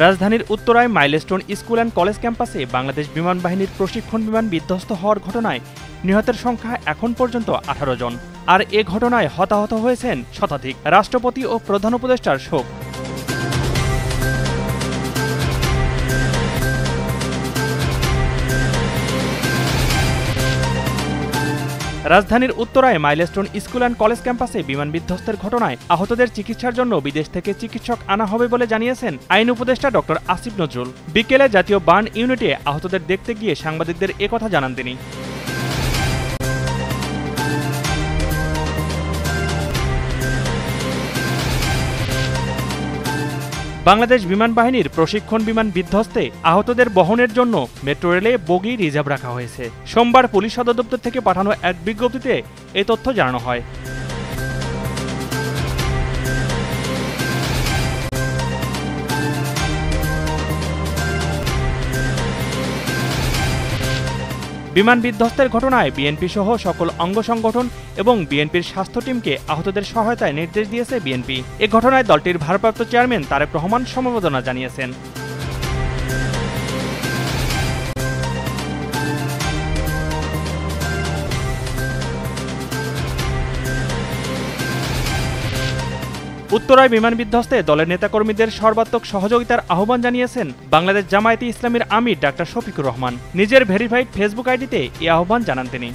রাজধানীর উত্তরায় milestone school and college ক্যাম্পাসে বাংলাদেশ বিমান বাহিনীর প্রশিক্ষণ বিমান বিধ্বস্ত হওয়ার ঘটনায় নিহতের সংখ্যা এখন পর্যন্ত 18 জন। আর এ ঘটনায় হতাহত হয়েছেন শতাধিক। রাষ্ট্রপতি ও প্রধান উপদেষ্টার শোক। রাজধানীর উত্তরায় মাইলস্টোন স্কুল অ্যান্ড কলেজ ক্যাম্পাসে বিমান বিধ্বস্তের ঘটনায় আহতদের চিকিৎসার জন্য বিদেশ থেকে চিকিৎসক আনা হবে বলে জানিয়েছেন আইন উপদেষ্টা ডক্টর আসিফ নজরুল। বিকেলে জাতীয় বার্ন ইউনিটে আহতদের দেখতে গিয়ে সাংবাদিকদের একথা জানান তিনি। বাংলাদেশ বিমান বাহিনীর প্রশিক্ষণ বিমান বিধ্বস্তে আহতদের বহনের জন্য মেট্রো রেলে বগি রিজার্ভ রাখা হয়েছে। সোমবার পুলিশ সদর দপ্তর থেকে পাঠানো এক বিজ্ঞপ্তিতে এই তথ্য জানানো হয়। বিমান বিধ্বস্তের ঘটনায় বিএনপি সহ সকল অঙ্গ সংগঠন এবং বিএনপির স্বাস্থ্য টিমকে আহতদের সহায়তায় নির্দেশ দিয়েছে বিএনপি। এ ঘটনায় দলটির ভারপ্রাপ্ত চেয়ারম্যান তারেক রহমান সমবেদনা জানিয়েছেন। উত্তরায় বিমান বিধ্বস্তে দলের নেতাকর্মীদের সর্বাত্মক সহযোগিতার আহ্বান জানিয়েছেন বাংলাদেশ জামায়াতে ইসলামীর আমির ডাক্তার শফিকুর রহমান। নিজের ভেরিফাইড ফেসবুক আইডিতে এই আহ্বান জানান তিনি।